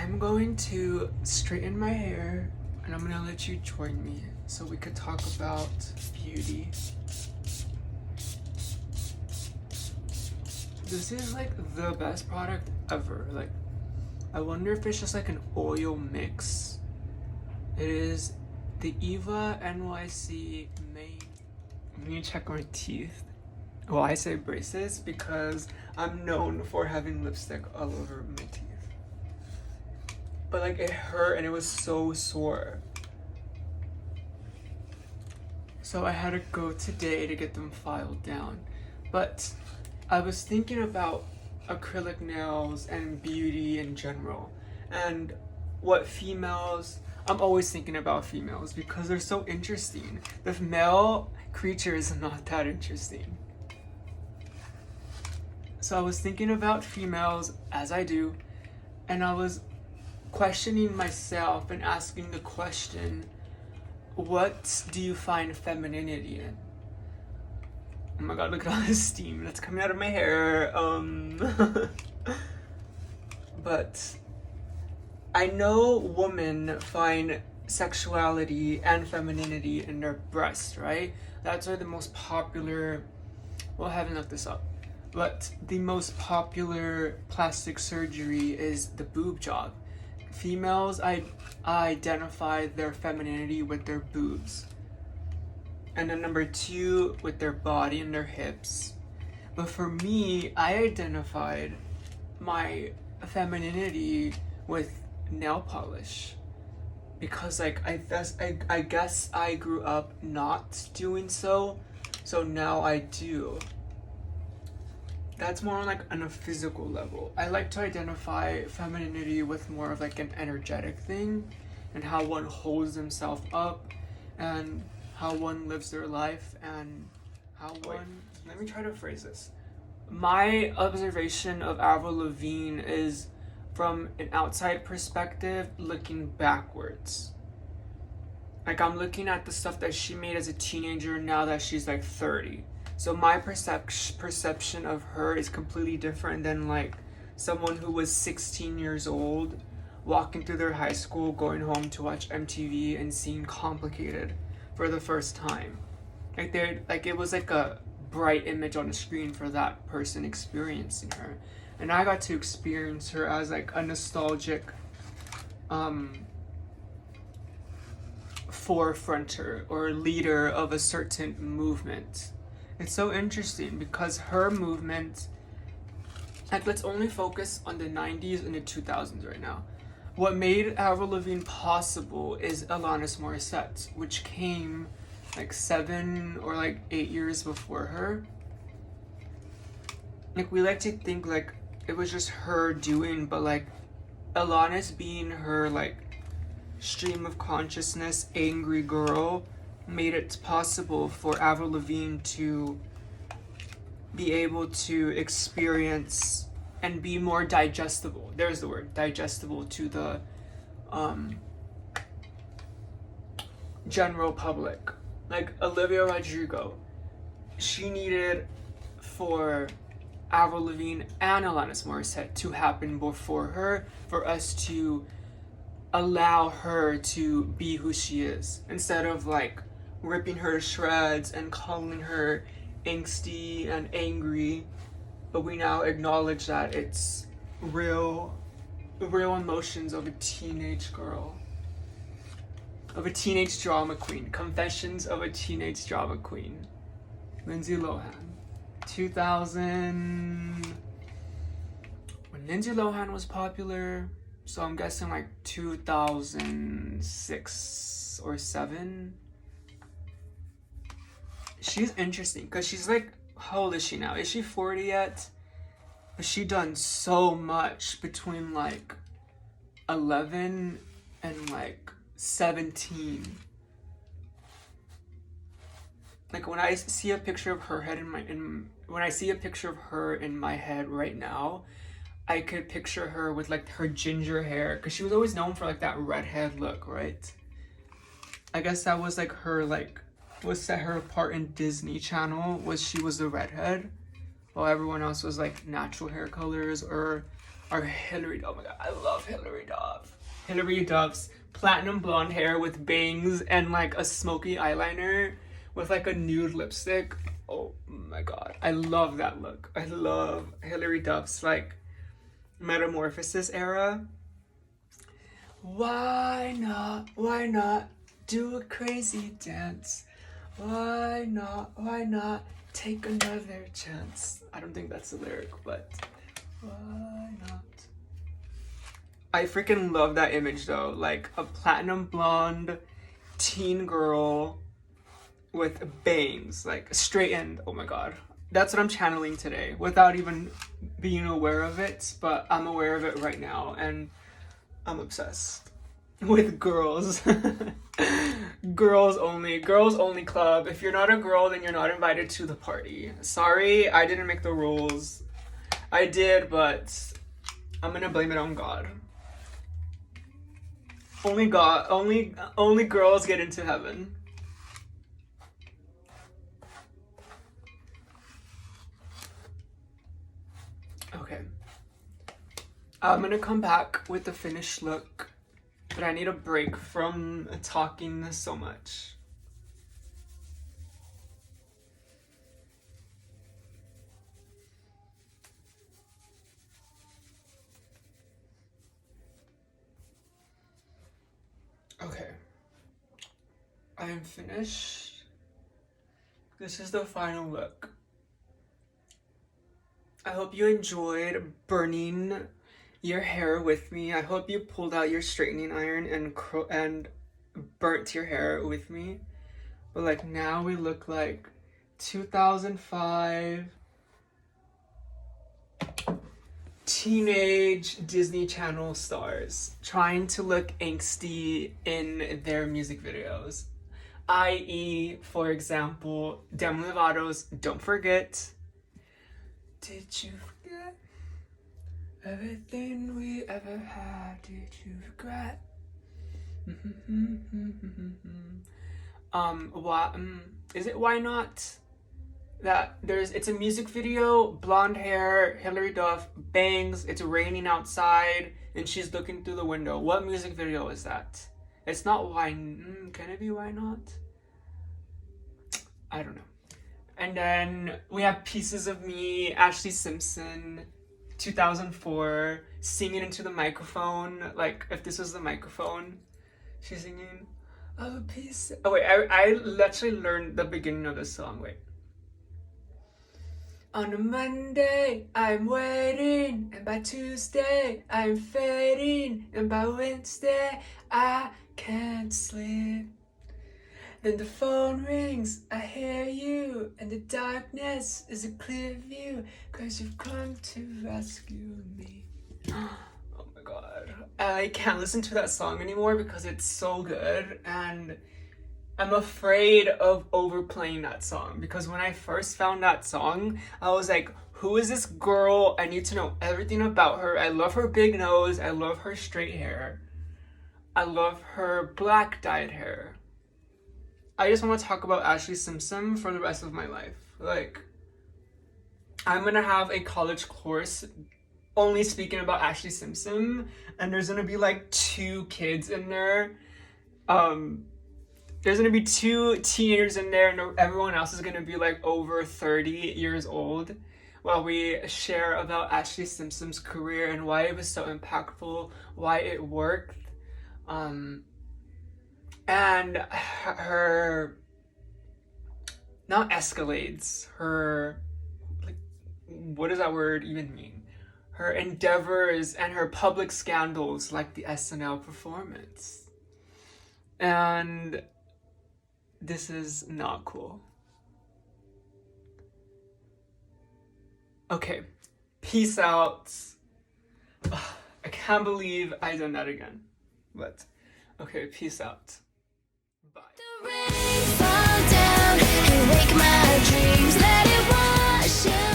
I'm going to straighten my hair and I'm gonna let you join me so we could talk about beauty. This is like the best product ever. Like, I wonder if it's just like an oil mix. It is the Eva NYC main. Let me check my teeth. Well, I say braces because I'm known for having lipstick all over my teeth. But like it hurt and it was so sore. So I had to go today to get them filed down. But I was thinking about acrylic nails and beauty in general. And what females, I'm always thinking about females because they're so interesting. The male creature is not that interesting. So I was thinking about females as I do, and I was questioning myself and asking the question, what do you find femininity in? Oh my god, look at all this steam that's coming out of my hair. But I know women find sexuality and femininity in their breast, right? That's why the most popular, well, I haven't looked this up, but the most popular plastic surgery is the boob job. Females identify their femininity with their boobs. And then number 2 with their body and their hips. But for me, I identified my femininity with nail polish. Because like I guess I grew up not doing so now I do. That's more on like on a physical level. I like to identify femininity with more of like an energetic thing and how one holds themselves up and how one lives their life and how one... Let me try to phrase this. My observation of Avril Lavigne is from an outside perspective looking backwards. Like I'm looking at the stuff that she made as a teenager now that she's like 30. So my perception of her is completely different than like someone who was 16 years old walking through their high school, going home to watch MTV and seeing Complicated for the first time. Like it was like a bright image on the screen for that person experiencing her. And I got to experience her as like a nostalgic forefronter or leader of a certain movement. It's so interesting because her movement, like let's only focus on the 90s and the 2000s right now. What made Avril Lavigne possible is Alanis Morissette, which came like 7 or like 8 years before her. Like we like to think like it was just her doing, but like Alanis being her like stream of consciousness, angry girl, made it possible for Avril Lavigne to be able to experience and be more digestible. There's the word, digestible to the general public. Like Olivia Rodrigo, she needed for Avril Lavigne and Alanis Morissette to happen before her for us to allow her to be who she is, instead of like ripping her to shreds and calling her angsty and angry. But we now acknowledge that it's real emotions of a teenage girl, of a teenage drama queen. Confessions of a Teenage Drama Queen. Lindsay Lohan. 2000... When Lindsay Lohan was popular, so I'm guessing like 2006 or 7. She's interesting because she's like, how old is she now? Is she 40 yet? But she done so much between like 11 and like 17. Like when I see a picture of her head when I see a picture of her in my head right now, I could picture her with like her ginger hair, because she was always known for like that redhead look, right? I guess that was like her, like what set her apart in Disney Channel was she was the redhead, while everyone else was like natural hair colors or Or Hilary Duff. Oh my god, I love Hilary Duff. Hilary Duff's platinum blonde hair with bangs and like a smoky eyeliner with like a nude lipstick. Oh my god, I love that look. I love Hilary Duff's like metamorphosis era. Why not do a crazy dance? Why not take another chance? I don't think that's the lyric, but why not? I freaking love that image though, like a platinum blonde teen girl with bangs, like straightened. Oh my god, that's what I'm channeling today without even being aware of it, but I'm aware of it right now and I'm obsessed with girls. Girls only club. If you're not a girl, then you're not invited to the party. Sorry, I didn't make the rules. I did, but I'm gonna blame it on God. Only God, only girls get into heaven. Okay. I'm gonna come back with the finished look, but I need a break from talking so much. Okay. I am finished. This is the final look. I hope you enjoyed burning your hair with me. I hope you pulled out your straightening iron and burnt your hair with me. But like now we look like 2005 teenage Disney Channel stars trying to look angsty in their music videos. I.e., for example, Demi Lovato's Don't Forget. Did you forget everything we ever had? Did you regret? Is it Why Not? It's a music video, blonde hair, Hilary Duff, bangs, it's raining outside, and she's looking through the window. What music video is that? It's not can it be Why Not? I don't know. And then we have Pieces of Me, Ashley Simpson, 2004, singing into the microphone. Like, if this was the microphone, she's singing, oh, piece. Oh, wait, I literally learned the beginning of the song. Wait. On a Monday, I'm waiting, and by Tuesday, I'm fading, and by Wednesday, I can't sleep. Then the phone rings, I hear you, and the darkness is a clear view, 'cause you've come to rescue me. Oh my god. I can't listen to that song anymore because it's so good, and I'm afraid of overplaying that song, because when I first found that song, I was like, who is this girl? I need to know everything about her. I love her big nose. I love her straight hair. I love her black dyed hair. I just want to talk about Ashley Simpson for the rest of my life. Like, I'm gonna have a college course only speaking about Ashley Simpson, and there's gonna be like 2 kids in there. There's gonna be 2 teenagers in there, and everyone else is gonna be like over 30 years old, while we share about Ashley Simpson's career and why it was so impactful, why it worked, and her, not escalades, her, like, what does that word even mean? Her endeavors and her public scandals, like the SNL performance. And this is not cool. Okay, peace out. I can't believe I done that again. But, okay, peace out. Bye. The rain fall down and wake my dreams, let it wash away.